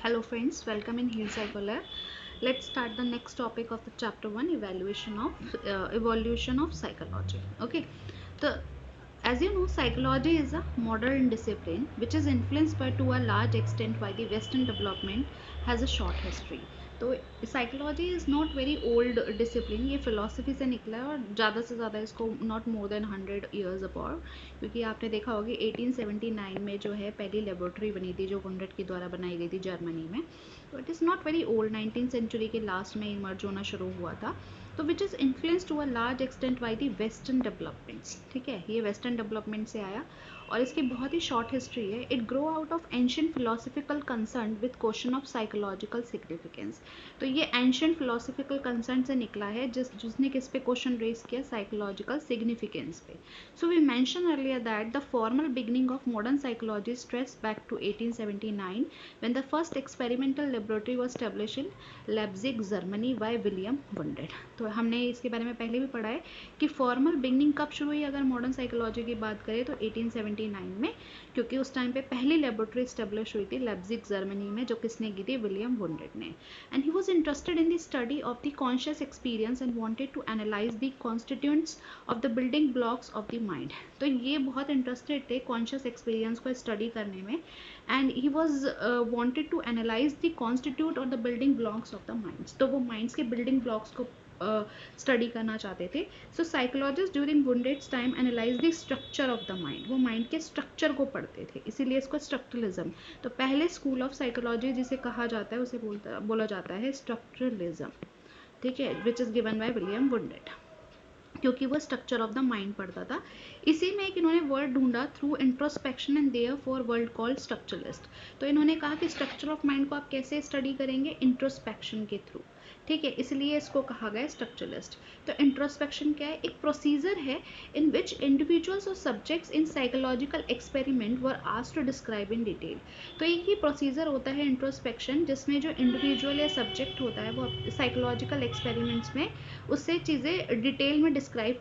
Hello friends, welcome in Heal Psycholab. Let's start the next topic of the chapter 1, evolution of psychology. Okay, so as you know, psychology is a modern discipline which is influenced by to a large extent by the Western development, has a short history. तो psychology is not very old discipline, ये philosophy से निकला है और ज़्यादा से ज़्यादा इसको not more than 100 years above, क्योंकि आपने देखा होगा 1879 में जो है पहली लेबोरेटरी बनी थी जो वुंडेट के द्वारा बनाई गई थी जर्मनी में. तो it is not very old, 19th century के लास्ट में इमर्ज होना शुरू हुआ था. तो which is influence to a large extent by the western developments. ठीक है, ये वेस्टर्न डेवलपमेंट से आया और इसकी बहुत ही शॉर्ट हिस्ट्री है. It grow out of ancient philosophical concern with question of psychological significance. तो ये एंशियंट फिलोसफिकल कंसर्न से निकला है जिसने किस पे क्वेश्चन रेज किया, साइकोलॉजिकल सिग्निफिकेंस पे. So we mention earlier that the formal beginning of modern psychology stress back to 1879 when the first experimental laboratory was established in Leipzig, Germany by William Wundt. तो हमने इसके बारे में पहले भी पढ़ा है कि फॉर्मल बिगनिंग कब शुरू हुई अगर मॉडर्न साइकोलॉजी की बात करें तो 1879 में, क्योंकि उस टाइम पे पहली लेबोरेटरी स्टेब्लिश हुई थी लेप्जिग जर्मनी में, जो किसने की थी, विलियम वुंडेट ने. And he was interested in the study of the conscious experience and wanted to analyse the constituents of the building blocks of the mind. तो ये बहुत इंटरेस्टेड थे कॉन्शियस एक्सपीरियंस को स्टडी करने में, and he was wanted to analyse the constitute और the building blocks of the minds. तो वो माइंड्स के बिल्डिंग ब्लॉक्स को स्टडी करना चाहते थे. So psychologist during Wundt's time analyze the structure of the mind. वो माइंड के स्ट्रक्चर को पढ़ते थे, इसीलिए इसको स्ट्रक्चरलिज्म. तो पहले स्कूल ऑफ साइकोलॉजी जिसे कहा जाता है उसे बोला जाता है स्ट्रक्चरलिज्म. ठीक है, which is given by William Wundt, क्योंकि वो स्ट्रक्चर ऑफ द माइंड पढ़ता था. इसी में एक इन्होंने वर्ड ढूंढा through introspection and therefore world called structuralist. तो इन्होंने कहा कि स्ट्रक्चर ऑफ माइंड को आप कैसे स्टडी करेंगे, इंट्रोस्पेक्शन के थ्रू. ठीक है, इसलिए इसको कहा गया स्ट्रक्चरलिस्ट. तो इंट्रोस्पेक्शन क्या है, एक प्रोसीजर है इन विच इंडिविजुअल्स और subjects in psychological experiment were asked to describe in detail. तो एक ही प्रोसीजर होता है इंट्रोस्पेक्शन, जिसमें जो इंडिविजुअल या सब्जेक्ट होता है वो साइकोलॉजिकल एक्सपेरिमेंट्स में उससे चीज़ें डिटेल में डिस्क्राइब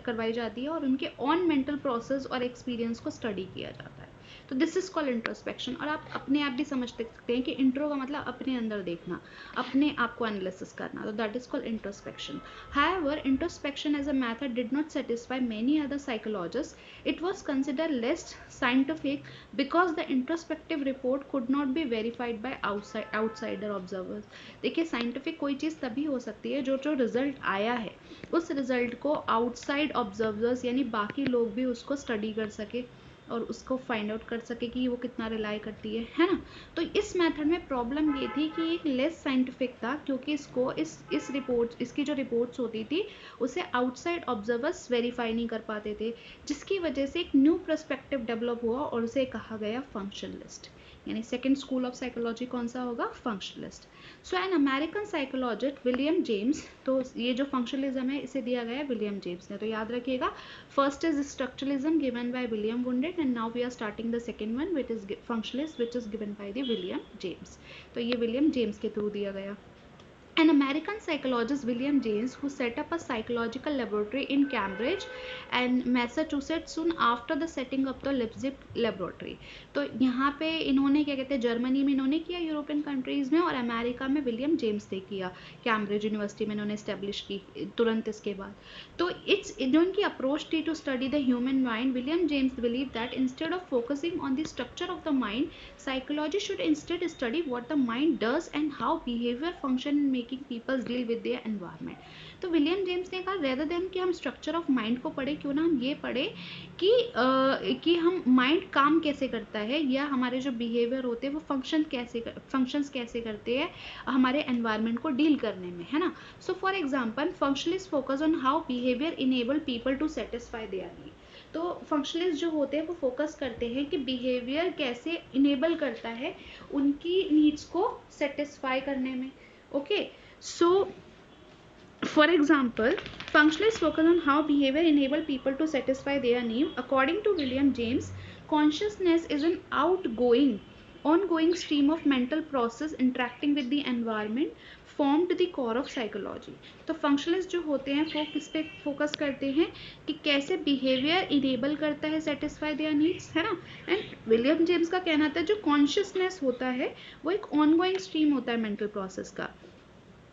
करवाई जाती है और उनके ऑन मेंटल प्रोसेस और एक्सपीरियंस को स्टडी किया जाता है. तो दिस इज कॉल्ड इंट्रोस्पेक्शन. और आप अपने आप भी समझ सकते हैं कि इंट्रो का मतलब अपने अंदर देखना, अपने आप को एनालिसिस करना. तो that is called introspection. However, introspection as a method did not satisfy many other psychologists. It was considered less scientific because the introspective report could not be verified by outsider observers. देखिए, scientific कोई चीज़ तभी हो सकती है जो result आया है उस रिजल्ट को आउटसाइड ऑब्जर्वर्स यानी बाकी लोग भी उसको स्टडी कर सके और उसको फाइंड आउट कर सके कि वो कितना रिलाई करती है ना. तो इस मेथड में प्रॉब्लम ये थी कि एक लेस साइंटिफिक था, क्योंकि इसको इस रिपोर्ट इसकी जो रिपोर्ट्स होती थी उसे आउटसाइड ऑब्जर्वर्स वेरीफाई नहीं कर पाते थे, जिसकी वजह से एक न्यू पर्सपेक्टिव डेवलप हुआ और उसे कहा गया फंक्शनलिस्ट. यानी सेकेंड स्कूल ऑफ साइकोलॉजी कौन सा होगा, functionalist. So an American psychologist William James, तो ये जो फंक्शनलिज्म है इसे दिया गया है विलियम जेम्स ने. तो याद रखिएगा, first is structuralism given by William Wundt and now we are starting the second one which is functionalist which is given by the William James. तो ये विलियम जेम्स के थ्रू दिया गया. An American psychologist, William James, who set up a psychological laboratory in Cambridge and Massachusetts soon after the setting up the Leipzig laboratory. तो यहाँ पे इन्होंने क्या कहते हैं, जर्मनी में इन्होंने किया, यूरोपियन कंट्रीज़ में, और अमेरिका में विलियम जेम्स ने किया, कैम्ब्रिज यूनिवर्सिटी में इन्होंने इस्टेब्लिश की तुरंत इसके बाद. तो जो इनकी अप्रोच थी to study the human mind, William James believe that instead of focusing on the structure of the mind, psychology should instead study what the mind does and how behavior function in making people deal with their environment. तो William James ने कहा rather than कि हम structure of mind को पढ़े, क्यों ना हम ये पढ़े कि हम माइंड काम कैसे करता है या हमारे जो बिहेवियर होते हैं वो फंक्शंस कैसे करते हैं हमारे एनवायरनमेंट को डील करने में, है ना. So for example, functionalist focus on how behaviour enable people to satisfy their need. तो फंक्शनलिस्ट जो होते हैं वो फोकस करते हैं कि बिहेवियर कैसे इनेबल करता है उनकी नीड्स को सेटिस्फाई करने में. Okay, so for example, functionalists focus on how behavior enable people to satisfy their need. According to William James, consciousness is an outgoing ongoing stream of mental process interacting with the environment formed the core of psychology. तो functionalist जो होते हैं वो किस पे focus करते हैं कि कैसे बिहेवियर इनेबल करता है सेटिस्फाई देयर नीड्स, है ना. एंड विलियम जेम्स का कहना था जो कॉन्शियसनेस होता है वो एक ऑनगोइंग स्ट्रीम होता है मेंटल प्रोसेस का,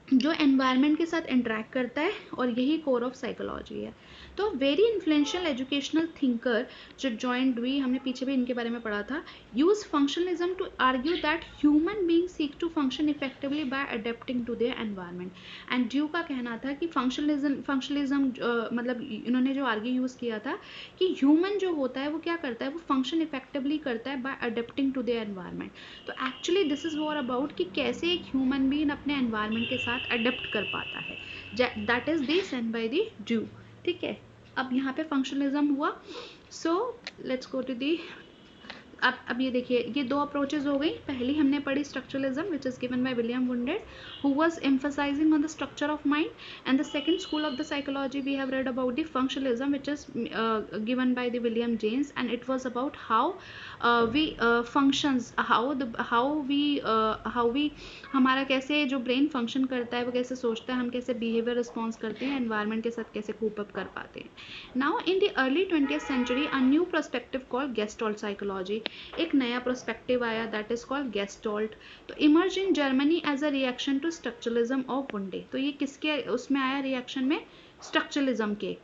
जो एनवायरनमेंट के साथ इंटरेक्ट करता है, और यही कोर ऑफ साइकोलॉजी है. तो वेरी इन्फ्लुएंशियल एजुकेशनल थिंकर जो जॉन ड्यूई, हमने पीछे भी इनके बारे में पढ़ा था, use functionalism to argue that human being seek to function effectively by adapting to their environment. And Dewey का कहना था कि फंक्शनलिज्म मतलब इन्होंने जो आर्ग्यू यूज किया था कि ह्यूमन जो होता है वो क्या करता है, वो फंक्शन इफेक्टिवली करता है by adapting to their environment. तो actually this is war about कि कैसे एक ह्यूमन बीइंग अपने एनवायरनमेंट के साथ अडेप्ट कर पाता है. That is the send by the due. ठीक है, अब यहाँ पे फंक्शनलिज्म हुआ. So let's go to the, अब ये देखिए, ये दो अप्रोचेज हो गई. पहली हमने पढ़ी structuralism which is given by William wounded who was emphasizing on the structure of mind, and the second school of the psychology we have read about the functionalism which is given by the William James, and it was about how we functions, how we हमारा कैसे जो brain function करता है, वो कैसे सोचता है, हम कैसे बिहेवियर रिस्पॉन्स करते हैं, एनवायरनमेंट के साथ कैसे कूप अप कर पाते हैं. Now in the early 20th century a new perspective called gestalt psychology, एक नया पर्सपेक्टिव आया दैट इज कॉल्ड गेस्टॉल्ट. तो emerge in Germany as a reaction to structuralism of Wundt. तो ये किसके उसमें आया रिएक्शन में, स्ट्रक्चरलिज्म के.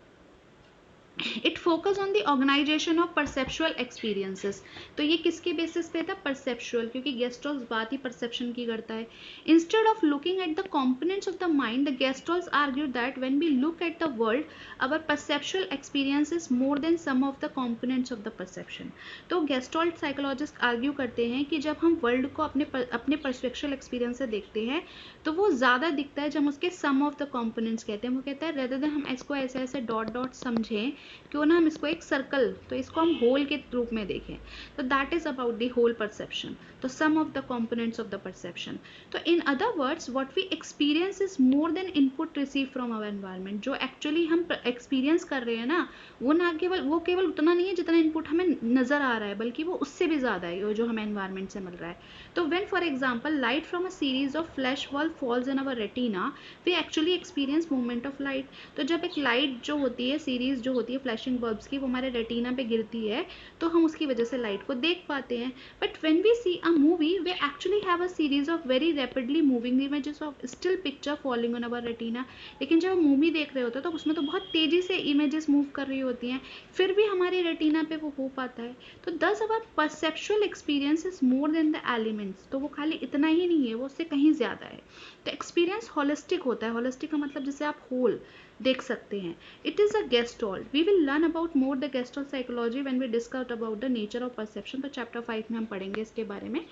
It focus on the organization of perceptual experiences. तो ये किसके बेसिस पे था, परसेप्चुअल, क्योंकि गेस्टॉल्स बात ही परसेप्शन की करता है. Instead of looking at the components of the mind, the gestalts argue that when we look at the world our perceptual experience is more than sum of the components of the perception. तो gestalt psychologist argue करते हैं कि जब हम world को अपने perceptual experience से देखते हैं तो वो ज़्यादा दिखता है जब हम उसके सम ऑफ द कंपोनेंट्स कहते हैं. वो कहता है रेदर देन हम इसको ऐसे ऐसे डॉट डॉट समझें, क्यों ना हम इसको एक सर्कल, तो इसको हम होल के रूप में देखें. तो that is about the whole perception. तो sum of the components of the perception. तो in other words what we experience is more than input receive from our environment. जो एक्चुअली हम एक्सपीरियंस कर रहे हैं ना, वो ना केवल उतना नहीं है जितना इनपुट हमें नजर आ रहा है, बल्कि वो उससे भी ज्यादा है जो हमें एनवायरनमेंट से मिल रहा है. तो when for example light from a series of flash bulb falls in our retina, we actually experience movement of light. तो जब एक लाइट जो होती है, सीरीज जो होती है फ्लैशिंग बल्ब्स की, वो हमारे रेटिना पे गिरती है, तो हम उसकी वजह से लाइट को देख पाते हैं. But when we see a movie we actually have a series of very rapidly moving images of still picture falling on our retina. लेकिन जब हम मूवी देख रहे होते हैं तो उसमें तो बहुत तेजी से इमेजेस मूव कर रही होती हैं, फिर भी हमारी रेटिना पे वो हो पाता है. तो thus our perceptual experience is more than the elements. तो वो खाली इतना ही नहीं है, वो उससे कहीं ज्यादा है. तो एक्सपीरियंस होलिस्टिक होता है. होलिस्टिक का मतलब जैसे आप होल देख सकते हैं. It is a gestalt. We will learn about more the gestalt psychology when we discuss about the nature of perception. तो चैप्टर 5 में हम पढ़ेंगे इसके बारे में.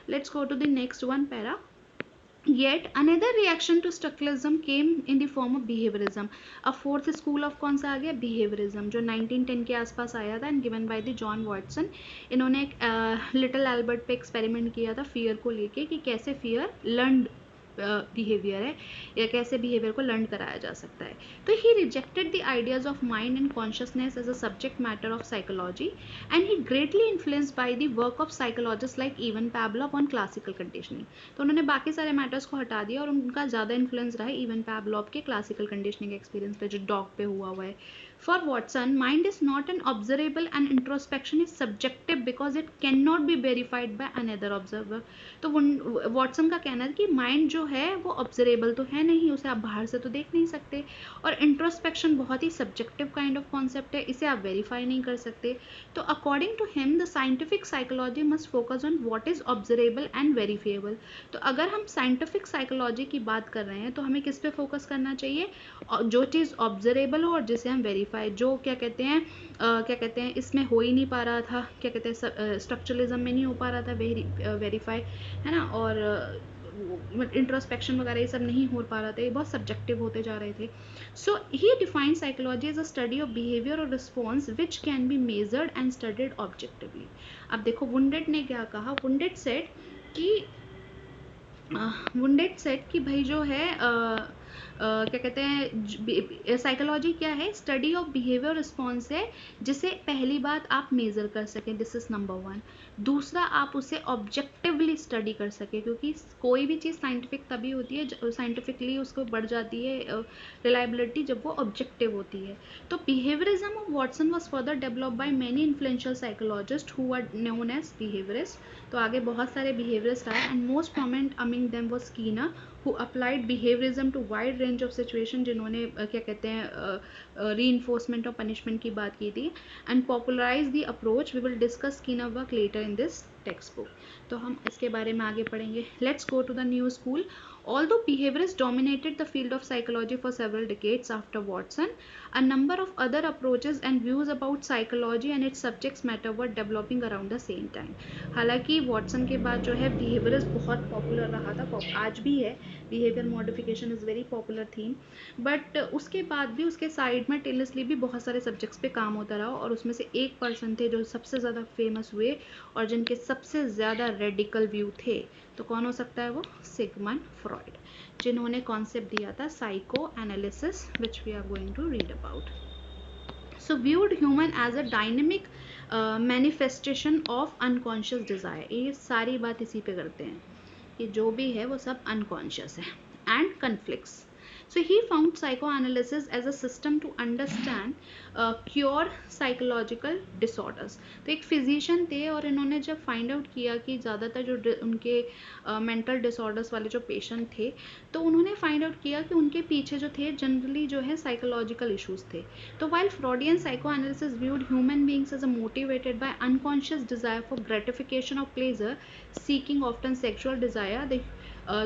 Let's go to the next one para. Yet another reaction to structuralism came in the form of behaviorism. A fourth school of कौन सा आ गया, behaviorism, जो 1910 के आसपास आया था, and given by the John Watson. इन्होंने एक लिटिल एल्बर्ट पे एक्सपेरिमेंट किया था फियर को लेके कि कैसे फियर लर्नड बिहेवियर है या कैसे बिहेवियर को लर्न कराया जा सकता है. तो he rejected the ideas of mind and consciousness as a subject matter of psychology, and he greatly influenced by the work of psychologist like even Pavlov on classical conditioning. तो उन्होंने बाकी सारे मैटर्स को हटा दिया और उनका ज़्यादा इन्फ्लुएंस रहा है इवन पैवलोव के क्लासिकल कंडीशनिंग एक्सपीरियंस पे जो डॉग पे हुआ है. For Watson, mind is not an observable and introspection is subjective because it cannot be verified by another observer. तो वॉटसन का कहना है कि माइंड जो है वो ऑब्जर्वेबल तो है नहीं, उसे आप बाहर से तो देख नहीं सकते, और इंट्रोस्पेक्शन बहुत ही सब्जेक्टिव काइंड ऑफ कॉन्सेप्ट है, इसे आप वेरीफाई नहीं कर सकते. तो according to him the scientific psychology must focus on what is observable and verifiable. तो अगर हम साइंटिफिक साइकोलॉजी की बात कर रहे हैं तो हमें किस पे फोकस करना चाहिए, जो चीज़ ऑब्जर्वेबल हो और जिसे हम वेरीफाई, जो क्या कहते हैं इसमें हो ही नहीं पा रहा था, क्या कहते हैं स्ट्रक्चरलिज्म में नहीं हो पा रहा था वेरीफाई, है ना, और इंट्रोस्पेक्शन वगैरह ये सब नहीं हो पा रहा था, ये बहुत सब्जेक्टिव होते जा रहे थे. So he define psychology as a study of behaviour और response which can be measured and studied objectively. अब देखो वुंडेड ने क्या कहा. वुंडेड सेड कि भाई जो है क्या कहते हैं, साइकोलॉजी क्या है, स्टडी ऑफ बिहेवियर रिस्पॉन्स है, जिसे पहली बात आप मेजर कर सकें, दिस इज नंबर वन। दूसरा, आप उसे ऑब्जेक्टिवली स्टडी कर सकें, क्योंकि कोई भी चीज़ साइंटिफिक तभी होती है, साइंटिफिकली उसको बढ़ जाती है रिलायबिलिटी जब वो ऑब्जेक्टिव होती है। तो behaviourism of Watson was further develop by many influential psychologist who are known as behaviourist. तो आगे बहुत सारे बिहेवियरिस्ट आए, and most prominent among them was Skinner, who applied behaviourism to wide range of situation, जिन्होंने क्या कहते हैं री-इन्फोर्समेंट और पनिशमेंट की बात की थी, and popularise the approach. We will discuss Skinner work later in this text book. तो हम इसके बारे में आगे पढ़ेंगे। Let's go to the new school. Although behaviorists dominated the field of psychology for several decades after Watson, a number of other approaches and views about psychology and its subject matter were developing around the same time. हालांकि Watson के बाद जो है behaviourist बहुत popular रहा था, आज भी है, behaviour modification is very popular theme, but उसके बाद भी उसके साइड में टेलसली भी बहुत सारे सब्जेक्ट्स पे काम होता रहा, और उसमें से एक पर्सन थे जो सबसे ज़्यादा फेमस हुए और जिनके सबसे ज़्यादा रेडिकल व्यू थे। तो कौन हो सकता है वो? सिगमंड फ्रॉइड, जिन्होंने कॉन्सेप्ट दिया था psycho analysis, which we are going to read about. So viewed human as a dynamic manifestation of unconscious desire. ये सारी बात इसी पे करते हैं कि जो भी है वो सब अनकॉन्शियस है, and conflicts. So he found psychoanalysis as a system to understand cure psychological disorders. तो एक फिजिशियन थे और इन्होंने जब फाइंड आउट किया कि ज़्यादातर जो उनके मेंटल डिसऑर्डर्स वाले जो पेशेंट थे, तो उन्होंने फाइंड आउट किया कि उनके पीछे जो थे जनरली जो है साइकोलॉजिकल इश्यूज थे। तो while Freudian psychoanalysis viewed human beings as a motivated by unconscious desire for gratification of pleasure, seeking often sexual desire.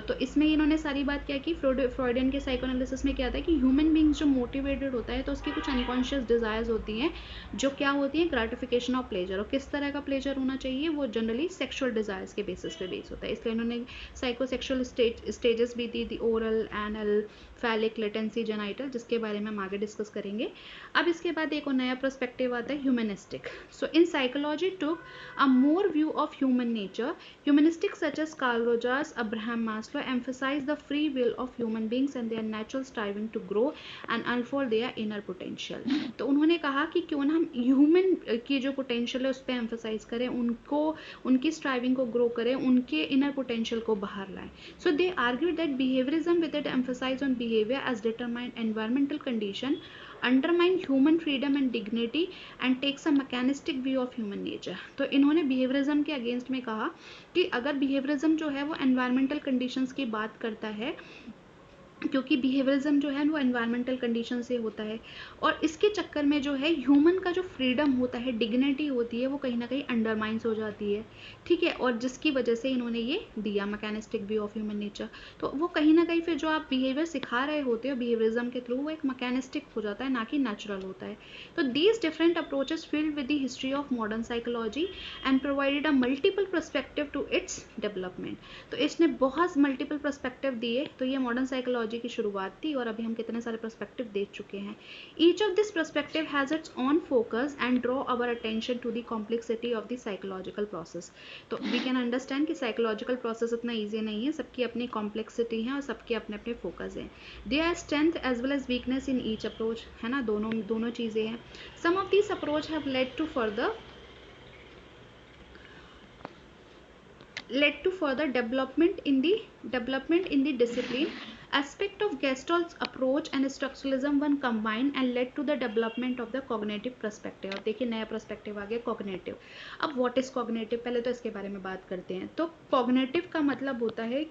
तो इसमें इन्होंने सारी बात क्या की, फ्रॉइडियन के साइकोएनालिसिस में क्या था कि ह्यूमन बींग्स जो मोटिवेटेड होता है तो उसकी कुछ अनकॉन्शियस डिजायर्स होती हैं जो क्या होती हैं, ग्रेटिफिकेशन ऑफ प्लेजर। और किस तरह का प्लेजर होना चाहिए, वो जनरली सेक्सुअल डिजायर्स के बेसिस पे बेस होता है। इसलिए इन्होंने साइकोसेक्सुअल स्टेजेस भी दी, oral, anal, phallic, latency, genital, जिसके बारे में हम आगे डिस्कस करेंगे। अब इसके बाद एक और नया पर्सपेक्टिव आता है, humanistic. So in psychology took a more view of human nature. Humanistic such as Carl Rogers, Abraham Maslow emphasize the free will of human beings and their natural striving to grow and unfold their inner potential. तो उन्होंने कहा कि क्यों ना हम human की जो potential है उस पर एम्फोसाइज करें, उनको, उनकी स्ट्राइविंग को ग्रो करें, उनके इनर पोटेंशियल को बाहर लाएं। So they argue that behaviourism with it emphasize on behaviour as determined environmental condition, undermine human freedom and dignity and takes a mechanistic view of human nature. तो इन्होंने behaviourism के against में कहा कि अगर बिहेवियरिज्म जो है वो एनवायरमेंटल कंडीशंस की बात करता है, क्योंकि बिहेवियरिज्म जो है वो एनवायरमेंटल कंडीशन से होता है, और इसके चक्कर में जो है ह्यूमन का जो फ्रीडम होता है, डिग्निटी होती है, वो कहीं ना कहीं अंडरमाइंस हो जाती है, ठीक है, और जिसकी वजह से इन्होंने ये दिया mechanistic view of human nature. तो वो कहीं ना कहीं फिर जो आप बिहेवियर सिखा रहे होते हो बिहेवियरिज्म के थ्रू, वो एक मैकेनिस्टिक हो जाता है, ना कि नेचुरल होता है। तो these different approaches filled with the history of modern psychology and provided a multiple perspective to its development. तो इसने बहुत मल्टीपल पर्सपेक्टिव दिए। तो ये मॉडर्न साइकोलॉजी की शुरुआत थी, और अभी हम कितने सारे पर्सपेक्टिव देख चुके हैं। Each of this perspective has its own focus and draw our attention to the complexity of the psychological process. तो वी कैन अंडरस्टैंड कि साइकोलॉजिकल प्रोसेस इतना ईजी नहीं है, सबकी अपनी कॉम्प्लेक्सिटी है और सबके अपने अपने फोकस हैं। They are strength as well as weakness in each approach, है ना, दोनों चीज़ें हैं। Some of this approach have led to further development in the discipline. Aspect of Gestalt's approach and structuralism when combined and led to the development of the cognitive perspective. अब देखिए नया perspective आ गया cognitive. अब what is cognitive, पहले तो इसके बारे में बात करते हैं। तो cognitive का मतलब होता है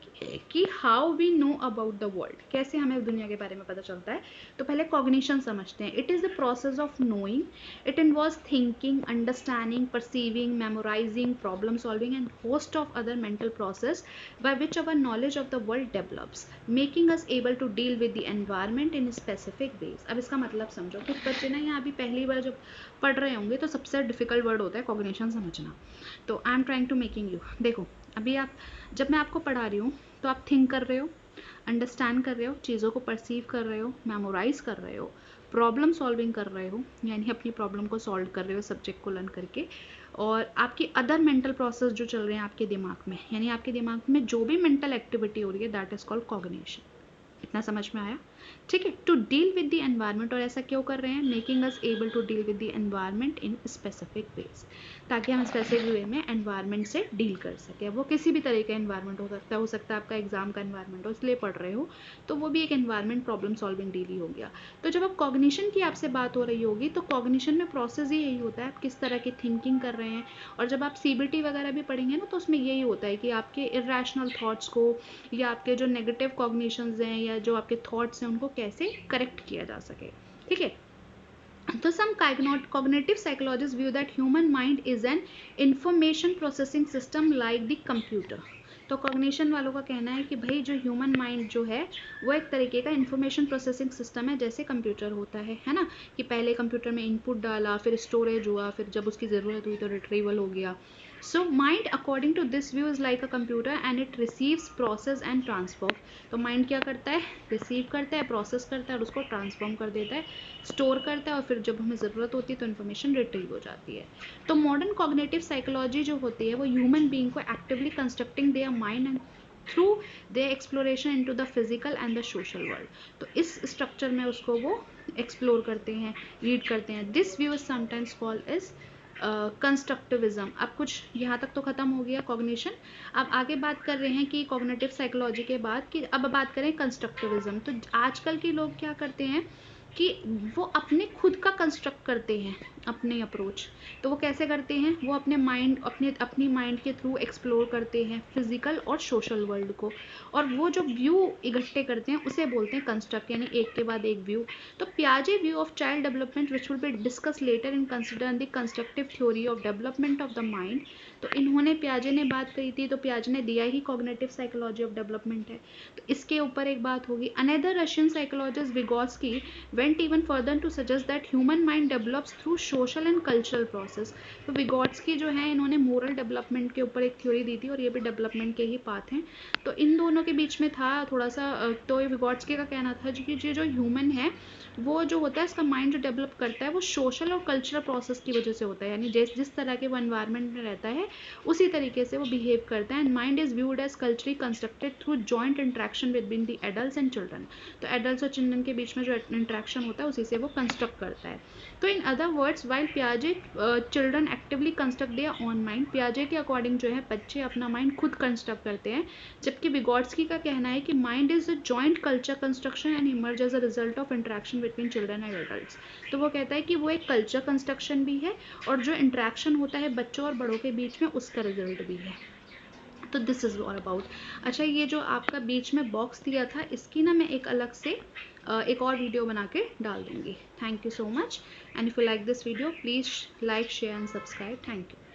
कि how we know about the world, कैसे हमें दुनिया के बारे में पता चलता है। तो पहले cognition समझते हैं। It is the process of knowing. It involves thinking, understanding, perceiving, memorizing, problem solving and host of other mental process by which our knowledge of the world develops, making us able to deal with the environment in specific ways. अब इसका मतलब समझो, कुछ बच्चे ना यहाँ अभी पहली बार जब पढ़ रहे होंगे तो सबसे डिफिकल्ट वर्ड होता है कॉग्निशन समझना। तो I am trying to making you, देखो अभी आप, जब मैं आपको पढ़ा रही हूँ तो आप थिंक कर रहे हो, अंडरस्टैंड कर रहे हो, चीज़ों को परसीव कर रहे हो, मेमोराइज कर रहे हो, प्रॉब्लम सॉल्विंग कर रहे हो, यानी अपनी प्रॉब्लम को सॉल्व कर रहे हो सब्जेक्ट को लर्न करके, और आपकी अदर मेंटल प्रोसेस जो चल रहे हैं आपके दिमाग में, यानी आपके दिमाग में जो भी मेंटल एक्टिविटी हो रही है, दैट इज कॉल्ड कॉग्निशन। इतना समझ में आया? ठीक है, to deal with the environment. और ऐसा क्यों कर रहे हैं? Making us able to deal with the environment in specific ways, ताकि हम स्पेसिफिक वे में एनवायरनमेंट से डील कर सकें। वो किसी भी तरह का एनवायरनमेंट हो सकता है आपका एग्जाम का एनवायरनमेंट हो, इसलिए पढ़ रहे हो, तो वो भी एक एनवायरनमेंट प्रॉब्लम सॉल्विंग डील ही हो गया। तो जब आप कॉग्निशन की आपसे बात हो रही होगी, तो कॉग्निशन में प्रोसेस ही यही होता है, आप किस तरह की थिंकिंग कर रहे हैं। और जब आप सीबीटी वगैरह भी पढ़ेंगे ना, तो उसमें यही होता है कि आपके इरेशनल थॉट्स को या आपके जो नेगेटिव कॉग्निशंस हैं या जो आपके थॉट्स हैं उनको कैसे करेक्ट किया जा सके। ठीक है, तो some cognitive psychologists view that human mind is an information processing system like the computer। तो कॉग्निशन वालों का कहना है कि भाई जो ह्यूमन माइंड जो है वो एक तरीके का इंफॉर्मेशन प्रोसेसिंग सिस्टम है, जैसे कंप्यूटर होता है ना, कि पहले कंप्यूटर में इनपुट डाला, फिर स्टोरेज हुआ, फिर जब उसकी ज़रूरत हुई तो रिट्रीवल हो गया। So mind according to this view is like a computer and it receives, process and transform. तो माइंड क्या करता है? रिसीव करता है, प्रोसेस करता है और उसको ट्रांसफॉर्म कर देता है, स्टोर करता है, और फिर जब हमें ज़रूरत होती है तो इन्फॉर्मेशन रिट्रीव हो जाती है। तो मॉडर्न कॉग्निटिव साइकोलॉजी जो होती है वो ह्यूमन बीइंग को actively constructing their mind and through their exploration into the physical and the social world. तो इस स्ट्रक्चर में उसको वो एक्सप्लोर करते हैं, रीड करते हैं। This view is sometimes called is constructivism. अब कुछ यहाँ तक तो खत्म हो गया कॉग्निशन। अब आगे बात कर रहे हैं कि कॉग्निटिव साइकोलॉजी के बाद कि अब बात करें कंस्ट्रक्टिविज्म। तो आजकल के लोग क्या करते हैं कि वो अपने खुद का कंस्ट्रक्ट करते हैं अपने अप्रोच। तो वो कैसे करते हैं? वो अपनी माइंड के थ्रू एक्सप्लोर करते हैं फिजिकल और सोशल वर्ल्ड को, और वो जो व्यू इकट्ठे करते हैं उसे बोलते हैं कंस्ट्रक्ट, यानी एक के बाद एक व्यू। तो पियाजे view of child development which will be discuss later in consider the constructive theory of development of the mind. तो इन्होंने पियाजे ने बात कही थी, तो पियाजे ने दिया ही कॉग्निटिव साइकोलॉजी ऑफ डेवलपमेंट है। तो इसके ऊपर एक बात होगी। Another Russian psychologist Vygotsky went even further to suggest that human mind develops through social and cultural process। तो विगोट्स्की जो है इन्होंने मोरल डेवलपमेंट के ऊपर एक थ्योरी दी थी, और ये भी डेवलपमेंट के ही पाथ हैं। तो इन दोनों के बीच में था थोड़ा सा। तो विगोट्स्की का कहना था कि जो ह्यूमन है वो जो होता है इसका माइंड जो डेवलप करता है वो सोशल और कल्चरल प्रोसेस की वजह से होता है, यानी जिस तरह के वो एनवायरनमेंट में रहता है उसी तरीके से वो बिहेव करता है। And mind is viewed as culturally constructed through joint interaction between the adults and children. तो एडल्ट्स और चिल्ड्रन के बीच में जो इंट्रैक्शन होता है उसी से वो कंस्ट्रक्ट करता है। तो इन अदर वर्ड्स वाइल पियाजे children actively construct their own mind, पियाजे के अकॉर्डिंग जो है बच्चे अपना माइंड खुद कंस्ट्रक्ट करते हैं, जबकि विगोट्स्की का कहना है कि mind is a joint culture construction and emerge as a result of interaction between children and adults. तो वो कहता है कि वो एक कल्चर कंस्ट्रक्शन भी है और जो इंट्रैक्शन होता है बच्चों और बड़ों के बीच में उसका रिजल्ट भी है। तो दिस इज़ ऑल अबाउट। अच्छा, ये जो आपका बीच में बॉक्स दिया था इसकी ना मैं एक अलग से एक और वीडियो बना के डाल दूँगी। Thank you so much, and if you like this video please like, share and subscribe. Thank you.